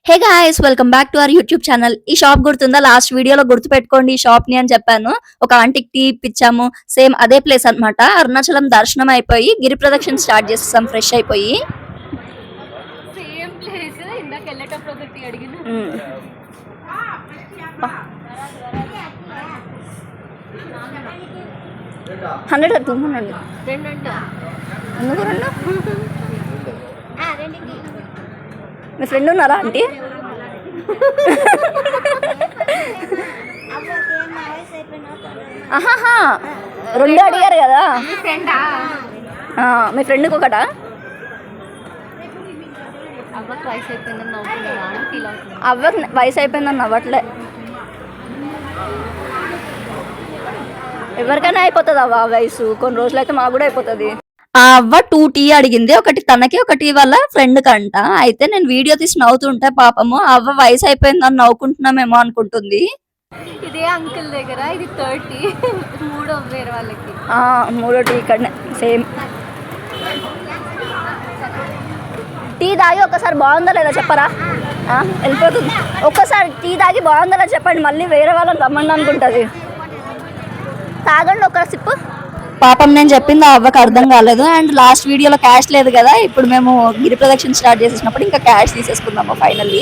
Hey guys welcome back to our YouTube channel. ఈ shop గుర్తుందా? Last వీడియోలో గుర్తు పెట్టుకోండి ఈ షాప్ ని అని చెప్పాను. ఒక ఆంటీకి టీ ఇప్పించాము. సేమ్ అదే ప్లేస్ అన్నమాట. అరుణాచలం దర్శనం అయిపోయి గిరి ప్రదక్షిణ స్టార్ట్ చేస్తాం ఫ్రెష్ అయిపోయి. సేమ్ ప్లేస్ ఇందాక వెళ్ళేటప్పుడు ఒకటి అడిగిన 100 200 రెండంట ఎందుకు రెండు? మీ ఫ్రెండ్ ఉన్నారా ఆంటీ? ఆహాహా రెండు అడిగారు కదా. మీ ఫ్రెండ్కి ఒకటా? అవ్వకు వయసు అయిపోయిందని నవ్వుతున్నారా అని ఫీల్ అవుతుంది. అవ్వకు వయసు అయిపోయిందని నవ్వట్లే. ఎవరికైనా అయిపోతుంది అవ్వ వయసు, కొన్ని రోజులైతే మాకు కూడా అయిపోతుంది. ఆ అవ్వ 2 టీ అడిగింది, ఒకటి తనకి ఒకటి వాళ్ళ ఫ్రెండ్ కంట. అయితే నేను వీడియో తీసి నవ్వుతుంటే పాపము అవ్వ వయసు అయిపోయిందని నవ్వుకుంటున్నామేమో అనుకుంటుంది. ఇదే అంకుల్ దగ్గర ఇది 30 మూడో వేరే వాళ్ళకి మూడో టీ ఇక్కడ సేమ్. టీ తాగి ఒకసారి బాగుందా లేదా చెప్పరా? వెళ్ళిపోతుంది. ఒక్కసారి టీ తాగి బాగుందా లేదా చెప్పండి, మళ్ళీ వేరే వాళ్ళని రమ్మండి అనుకుంటుంది. తాగండి ఒక సిప్పు. పాపం నేను చెప్పింది ఆ అవ్వకి అర్థం కాలేదు. అండ్ లాస్ట్ వీడియోలో క్యాష్ లేదు కదా, ఇప్పుడు మేము గిరి ప్రదక్షిణ స్టార్ట్ చేసేసినప్పుడు ఇంకా క్యాష్ తీసేసుకుందాము ఫైనల్లీ.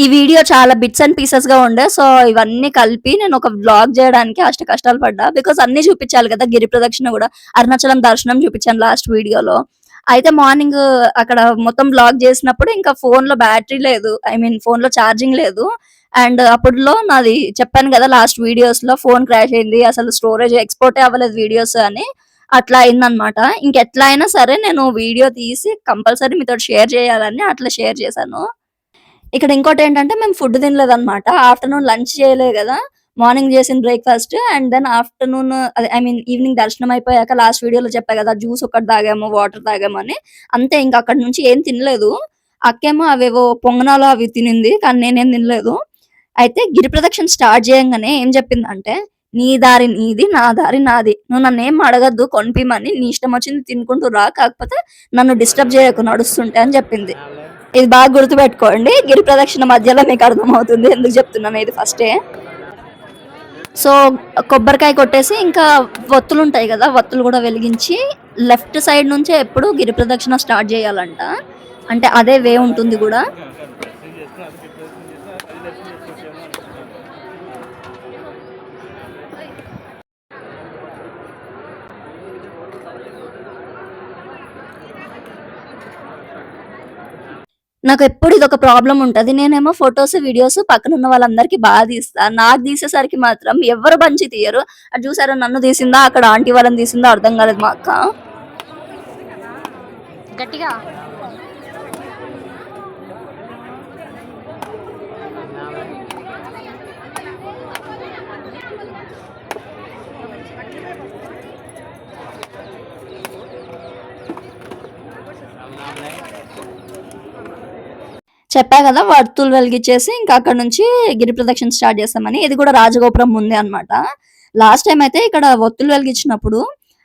ఈ వీడియో చాలా బిట్స్ అండ్ పీసెస్ గా ఉండే, సో ఇవన్నీ కలిపి నేను ఒక వ్లాగ్ చేయడానికి అష్ట కష్టాలు పడ్డా. బికాస్ అన్ని చూపించాలి కదా, గిరి ప్రదక్షిణ కూడా, అరుణాచలం దర్శనం చూపించాను లాస్ట్ వీడియోలో. అయితే మార్నింగ్ అక్కడ మొత్తం బ్లాగ్ చేసినప్పుడు ఇంకా ఫోన్ లో బ్యాటరీ లేదు, ఐ మీన్ ఫోన్ లో ఛార్జింగ్ లేదు. అండ్ అప్పుడులో నాది చెప్పాను కదా లాస్ట్ వీడియోస్ లో, ఫోన్ క్రాష్ అయింది, అసలు స్టోరేజ్ ఎక్స్పోర్టే అవ్వలేదు వీడియోస్ అని. అట్లా అయిందనమాట. ఇంకెట్లా అయినా సరే నేను వీడియో తీసి కంపల్సరీ మీతో షేర్ చేయాలని అట్లా షేర్ చేశాను. ఇక్కడ ఇంకోటి ఏంటంటే మేము ఫుడ్ తినలేదు అనమాట. ఆఫ్టర్నూన్ లంచ్ చేయలేదు కదా, మార్నింగ్ చేసిన బ్రేక్ఫాస్ట్ అండ్ దెన్ ఆఫ్టర్నూన్ అదే ఐ మీన్ ఈవినింగ్ దర్శనం అయిపోయాక లాస్ట్ వీడియోలో చెప్పా కదా జ్యూస్ ఒకటి తాగాము, వాటర్ తాగాము అని. అంతే, ఇంకా అక్కడ నుంచి ఏం తినలేదు. అక్కేమో అవేవో పొంగనాలు అవి తినింది, కానీ నేనేం తినలేదు. అయితే గిరి ప్రదక్షిణ స్టార్ట్ చేయంగానే ఏం చెప్పిందంటే, నీ దారి నీది, నా దారి నాది, నువ్వు నన్ను ఏం అడగద్దు కొనిపిమని, నీ ఇష్టం వచ్చింది తినుకుంటూ రా, కాకపోతే నన్ను డిస్టర్బ్ చేయకు నడుస్తుంటే అని చెప్పింది. ఇది బాగా గుర్తుపెట్టుకోండి, గిరి ప్రదక్షిణ మధ్యలో మీకు అర్థమవుతుంది ఎందుకు చెప్తున్నాను ఇది ఫస్టే. సో కొబ్బరికాయ కొట్టేసి ఇంకా వత్తులు ఉంటాయి కదా, వత్తులు కూడా వెలిగించి లెఫ్ట్ సైడ్ నుంచే ఎప్పుడు గిరి ప్రదక్షిణ స్టార్ట్ చేయాలంట. అంటే అదే వే ఉంటుంది కూడా. నాకు ఎప్పుడు ఇది ఒక ప్రాబ్లం ఉంటది. నేనేమో ఫొటోస్, వీడియోస్ పక్కన ఉన్న వాళ్ళందరికీ బాగా తీస్తా. నాకు తీసేసరికి మాత్రం ఎవరు బంచి తీయరు. అది చూసారా, నన్ను తీసిందా అక్కడ ఆంటీ వాళ్ళని తీసిందా అర్థం కాలేదు మా అక్క. గట్టిగా చెప్పా కదా వత్తులు వెలిగించేసి ఇంకా అక్కడ నుంచి గిరి ప్రదక్షిణ స్టార్ట్ చేస్తామని. ఇది కూడా రాజగోపురం ముందే అన్నమాట. లాస్ట్ టైం అయితే ఇక్కడ ఒత్తులు వెలిగించినప్పుడు,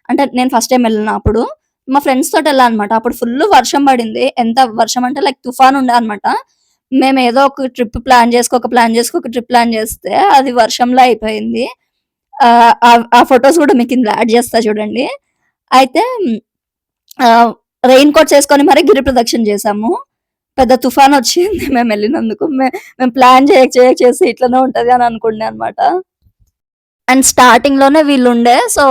అంటే నేను ఫస్ట్ టైం వెళ్ళినప్పుడు మా ఫ్రెండ్స్ తోటి వెళ్ళా అనమాట. అప్పుడు ఫుల్ వర్షం పడింది. ఎంత వర్షం అంటే లైక్ తుఫాన్ ఉండే అనమాట. మేము ఏదో ఒక ట్రిప్ ప్లాన్ చేసుకోక ట్రిప్ ప్లాన్ చేస్తే అది వర్షంలో అయిపోయింది. ఆ ఫొటోస్ కూడా మీకు ఇందులో యాడ్ చేస్తా చూడండి. అయితే రెయిన్ కోట్స్ వేసుకొని మరి గిరి ప్రదక్షిణ చేసాము. పెద్ద తుఫాన్ వచ్చింది మేము వెళ్ళినందుకు. మేము ప్లాన్ చేసి ఇట్లనే ఉంటది అని అనుకుండే అనమాట. అండ్ స్టార్టింగ్ లోనే వీళ్ళు ఉండే, సో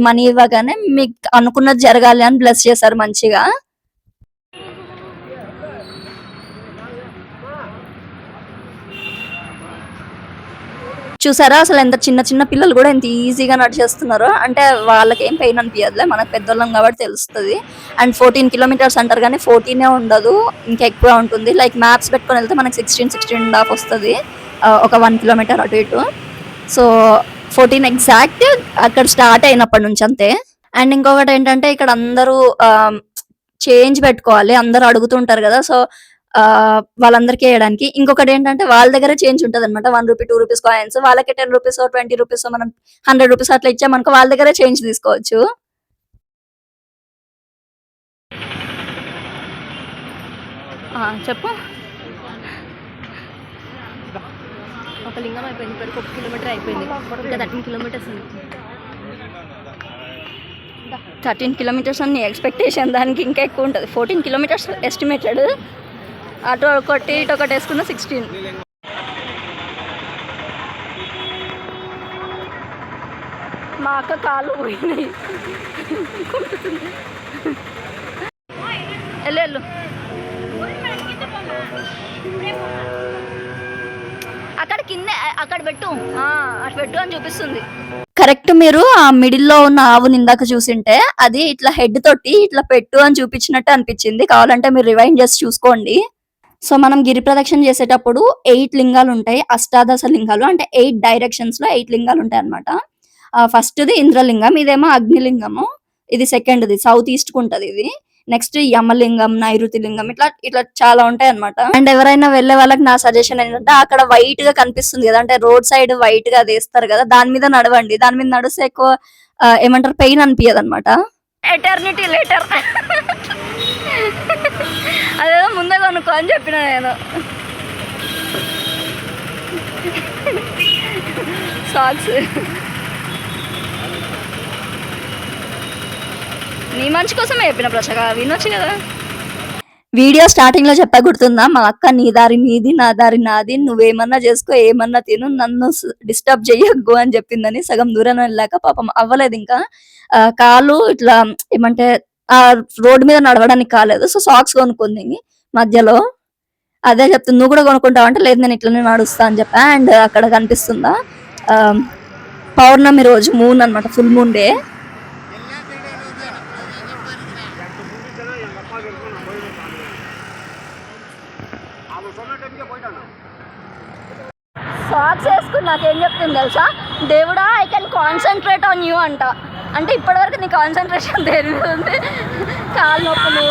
మనీ ఇవ్వగానే మీకు అనుకున్నది జరగాలి అని బ్లెస్ చేశారు మంచిగా. చూసారా అసలు ఎంత చిన్న చిన్న పిల్లలు కూడా ఎంత ఈజీగా నడిచేస్తున్నారు. అంటే వాళ్ళకి ఏం పెయిన్ అనిపించదులే, మనకు పెద్దోళ్ళం కాబట్టి తెలుస్తుంది. అండ్ 14 కిలోమీటర్స్ అంటారు కానీ 14 ఉండదు, ఇంకా ఎక్కువ ఉంటుంది. లైక్ మ్యాప్స్ పెట్టుకొని వెళ్తే మనకి 16.5 వస్తుంది, ఒక 1 కిలోమీటర్ అటు ఇటు. సో 14 ఎగ్జాక్ట్ అక్కడ స్టార్ట్ అయినప్పటి నుంచి అంతే. అండ్ ఇంకొకటి ఏంటంటే ఇక్కడ అందరూ చేంజ్ పెట్టుకోవాలి, అందరూ అడుగుతుంటారు కదా. సో వాళ్ళందరికీ వేయడానికి. ఇంకొకటి ఏంటంటే వాళ్ళ దగ్గర చేంజ్ ఉంటది అనమాట. 1 రూపీ, 2 రూపీస్ కాయిన్స్ వాళ్ళకి 10 రూపీస్, 20 రూపీస్ మనం 100 రూపీస్ అట్లా ఇచ్చామనుకో వాళ్ళ దగ్గర చేంజ్ తీసుకోవచ్చు. చెప్పు. ఒక లింగం అయిపోయింది, ఇప్పటికి 1 కిలోమీటర్ అయిపోయింది, ఇంకా 13 కిలోమీటర్స్ ఉంది. 13 కిలోమీటర్స్ అని ఎక్స్పెక్టేషన్, దానికి ఇంకా ఎక్కువ ఉంటుంది. 14 కిలోమీటర్స్ ఎస్టిమేటెడ్. అటు ఒకటి ఇటు ఒకటి వేసుకున్న 16. మా అక్క కాళ్ళు పోయినాయి. వెళ్ళు అక్కడ కింద, అక్కడ పెట్టు, అటు పెట్టు అని చూపిస్తుంది. కరెక్ట్. మీరు ఆ మిడిల్లో ఉన్న ఆవుని ఇందాక చూసింటే అది ఇట్లా హెడ్ తోటి ఇట్లా పెట్టు అని చూపించినట్టు అనిపించింది. కావాలంటే మీరు రివైండ్ చేసి చూసుకోండి. సో మనం గిరి ప్రదక్షిణ చేసేటప్పుడు 8 లింగాలు ఉంటాయి. అష్టాదశ లింగాలు అంటే 8 డైరెక్షన్స్ లో 8 లింగాలు ఉంటాయి అనమాట. ఫస్ట్ది ఇంద్రలింగం, ఇదేమో అగ్నిలింగము, ఇది సెకండ్ది సౌత్ ఈస్ట్ కు ఉంటది ఇది. నెక్స్ట్ యమలింగం, నైరుతి లింగం, ఇట్లా ఇట్లా చాలా ఉంటాయి అనమాట. అండ్ ఎవరైనా వెళ్లే వాళ్ళకి నా సజెషన్ ఏంటంటే అక్కడ వైట్ గా కనిపిస్తుంది కదా, అంటే రోడ్ సైడ్ వైట్ గా అది వేస్తారు కదా, దాని మీద నడవండి. దాని మీద నడిస్తే ఎక్కువ ఏమంటారు పెయిన్ అనిపించదు అనమాట. ఎటర్నిటీ లేటర్ అదేదో ముందే కొనుక్కో అని చెప్పిన నేను. సాక్స్ నీ మంచి కోసమే చెప్పిన ప్రసగా, వినొచ్చు కదా. వీడియో స్టార్టింగ్ లో చెప్పా గుర్తుందా, మా అక్క నీ దారి నీది నా దారి నాది, నువ్వేమన్నా చేసుకో ఏమన్నా తిను, నన్ను డిస్టర్బ్ చెయ్యకు అని చెప్పిందని. సగం దూరం వెళ్ళాక పాపం అవ్వలేదు ఇంకా, కాలు ఇట్లా ఏమంటే ఆ రోడ్డు మీద నడవడానికి కాలేదు. సో సాక్స్ కొనుక్కుంది మధ్యలో. అదే చెప్తుంది, నువ్వు కూడా కొనుక్కుంటావు అంటే లేదు నేను ఇట్లనే నడుస్తా అని చెప్పా. అండ్ అక్కడ కనిపిస్తుందా పౌర్ణమి రోజు మూన్ అనమాట, ఫుల్ మూన్ డే. సాక్స్ వేసుకుని నాకేం చెప్తుంది తెలుసా, దేవుడా I can concentrate on you అంట. అంటే ఇప్పటివరకు నీ కాన్సన్ట్రేషన్ దేని మీద ఉంది? కాలు నొప్పులు.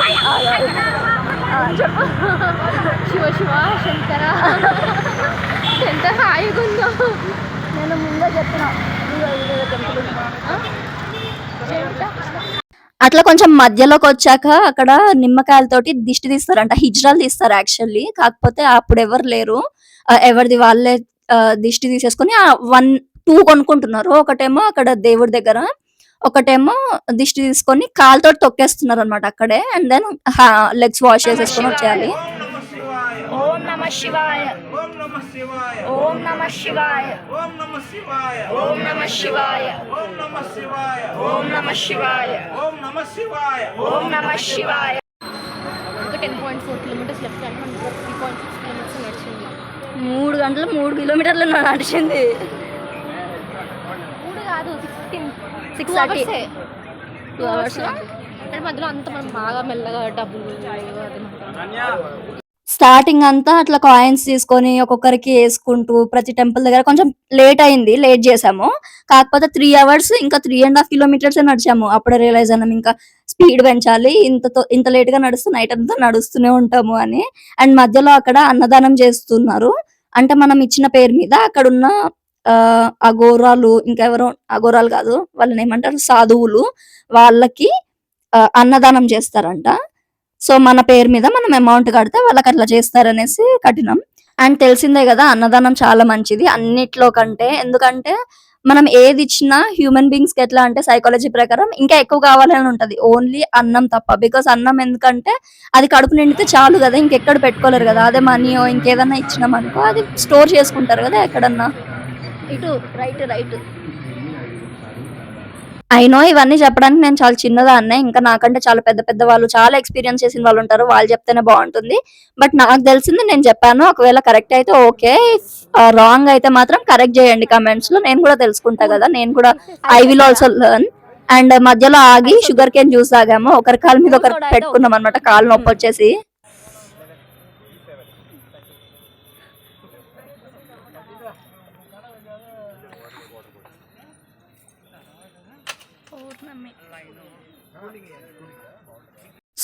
చెప్పు. శివ శివ శంకర ఎంత హాయిగా ఉందో. నేను ముందే చెప్పిన అట్లా కొంచెం మధ్యలోకి వచ్చాక అక్కడ నిమ్మకాయలతోటి దిష్టి తీస్తారంట, హిజ్రాలు తీస్తారు యాక్చువల్లీ. కాకపోతే అప్పుడు ఎవరు లేరు, ఎవరిది వాళ్ళే దిష్టి తీసేసుకొని 1, 2 కొనుక్కుంటున్నారు. ఒకటేమో అక్కడ దేవుడి దగ్గర, ఒకటేమో దిష్టి తీసుకొని కాలుతో తొక్కేస్తున్నారు అనమాట అక్కడే. అండ్ దెన్ లెగ్స్ వాష్ చేసేసుకొని వచ్చేయాలి. ఓం నమ శివాయ, ఓం నమ శివాయ, ఓం నమ శివాయ, ఓం నమ శివాయ, ఓం నమ శివాయ, ఓం నమ శివాయ, ఓం నమ శివాయ, ఓం నమ శివాయ, ఓం నమ శివాయ. ఒక 10.4 కిలోమీటర్స్ లెఫ్ట్ అంటే మనకి 3.6 కిలోమీటర్స్ నడిచింది. 3 గంటలు 3 కిలోమీటర్లు నడిచింది. 3 కాదు 6:30. 2 అవర్స్ అంటే మధ్యలో అంతా మనం బాగా మెల్లగా డబ్బులు స్టార్టింగ్ అంతా అట్లా కాయిన్స్ తీసుకొని ఒక్కొక్కరికి వేసుకుంటూ ప్రతి టెంపుల్ దగ్గర కొంచెం లేట్ అయింది, లేట్ చేసాము. కాకపోతే 3 అవర్స్ ఇంకా 3.5 కిలోమీటర్స్ నడిచాము. అప్పుడే రియలైజ్ అయినాం ఇంకా స్పీడ్ పెంచాలి, ఇంత లేట్ గా నడుస్తూ నైట్ అంతా నడుస్తూనే ఉంటాము అని. అండ్ మధ్యలో అక్కడ అన్నదానం చేస్తున్నారు, అంటే మనం ఇచ్చిన పేరు మీద అక్కడున్న అఘోరాలు, ఇంకెవరో అఘోరాలు కాదు వాళ్ళని ఏమంటారు సాధువులు, వాళ్ళకి అన్నదానం చేస్తారంట. సో మన పేరు మీద మనం అమౌంట్ కడితే వాళ్ళకి అట్లా చేస్తారనేసి కట్టినాం. అండ్ తెలిసిందే కదా అన్నదానం చాలా మంచిది అన్నిట్లో కంటే. ఎందుకంటే మనం ఏది ఇచ్చినా హ్యూమన్ బీయింగ్స్ కి ఎట్లా అంటే సైకాలజీ ప్రకారం ఇంకా ఎక్కువ కావాలని ఉంటది, ఓన్లీ అన్నం తప్ప. బికాస్ అన్నం ఎందుకంటే అది కడుపు నిండితే చాలు కదా, ఇంకెక్కడ పెట్టుకోలేరు కదా. అదే మనీయో ఇంకేదన్నా ఇచ్చినాం అనుకో అది స్టోర్ చేసుకుంటారు కదా ఎక్కడన్నా. ఇటు రైట్ రైట్. అయినో ఇవన్నీ చెప్పడానికి నేను చాలా చిన్నదాన్నే, ఇంకా నాకంటే చాలా పెద్ద పెద్ద వాళ్ళు చాలా ఎక్స్పీరియన్స్ చేసిన వాళ్ళు ఉంటారు, వాళ్ళు చెప్తేనే బాగుంటుంది. బట్ నాకు తెలిసింది నేను చెప్పాను. ఒకవేళ కరెక్ట్ అయితే ఓకే, రాంగ్ అయితే మాత్రం కరెక్ట్ చేయండి కమెంట్స్ లో, నేను కూడా తెలుసుకుంటా కదా. నేను కూడా I will also learn. And మధ్యలో ఆగి షుగర్ కేన్ జ్యూస్ తాగాము, ఒకరి కాలు మీద ఒకరు పెట్టుకున్నాం అనమాట, కాలు నొప్పి వచ్చేసి.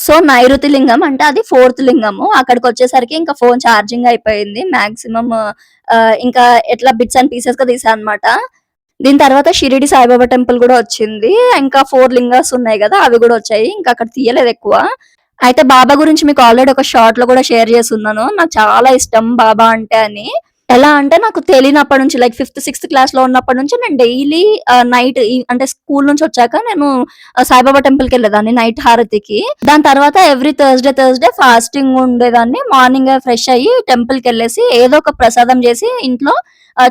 సో నైరుతి లింగం అంటే అది 4th లింగము. అక్కడికి వచ్చేసరికి ఇంకా ఫోన్ ఛార్జింగ్ అయిపోయింది. మాక్సిమం ఇంకా ఎట్లా బిట్స్ అండ్ పీసెస్ గా తీసా అనమాట. దీని తర్వాత షిరిడి సాయిబాబా టెంపుల్ కూడా వచ్చింది. ఇంకా 4 లింగాస్ ఉన్నాయి కదా, అవి కూడా వచ్చాయి. ఇంకా అక్కడ తీయలేదు ఎక్కువ. అయితే బాబా గురించి మీకు ఆల్రెడీ ఒక షార్ట్ లో కూడా షేర్ చేస్తున్నాను. నాకు చాలా ఇష్టం బాబా అంటే అని. ఎలా అంటే నాకు తెలియనప్పటి నుంచి లైక్ 5th, 6th క్లాస్ లో ఉన్నప్పటి నుంచి నేను డైలీ నైట్ అంటే స్కూల్ నుంచి వచ్చాక నేను సాయిబాబా టెంపుల్ కి వెళ్ళేదాన్ని నైట్ హారతికి. దాని తర్వాత ఎవ్రీ థర్స్డే ఫాస్టింగ్ ఉండేదాన్ని. మార్నింగ్ ఫ్రెష్ అయ్యి టెంపుల్ కి వెళ్ళేసి ఏదో ఒక ప్రసాదం చేసి ఇంట్లో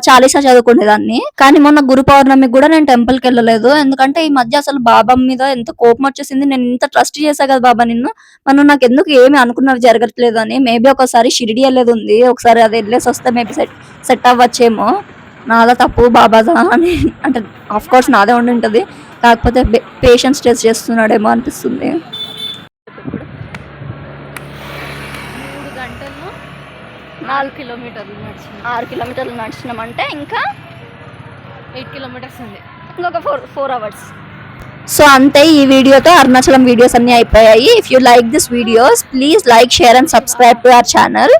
చాలీసా చదువుకునేదాన్ని. కానీ మొన్న గురు పౌర్ణమికి కూడా నేను టెంపుల్ కి వెళ్ళలేదు. ఎందుకంటే ఈ మధ్య అసలు బాబా మీద ఎంత కోపం వచ్చేసింది. నేను ఇంత ట్రస్ట్ చేశా కదా బాబా నిన్ను, మనం నాకు ఎందుకు ఏమి అనుకున్నవి జరగట్లేదు అని. మేబీ ఒకసారి షిరిడి వెళ్ళేది ఉంది. ఒకసారి అది వెళ్ళేసి వస్తే మేబీ సెట్ అవ్వచ్చేమో. నాదా తప్పు బాబాదా అని అంటే ఆఫ్ కోర్స్ నాదే ఉండి ఉంటది. కాకపోతే పేషెన్స్ టెస్ట్ చేస్తున్నాడేమో అనిపిస్తుంది. 3 గంటల్లో 4 కిలోమీటర్లు నడిచింది. 6 కిలోమీటర్లు నడిచినామంటే ఇంకా 8 కిలోమీటర్స్ ఉంది. ఇంకొక 4 అవర్స్. సో అంతే, ఈ వీడియోతో అరుణాచలం వీడియోస్ అన్ని అయిపోయాయి. If you like this videos please like, share and subscribe to our channel.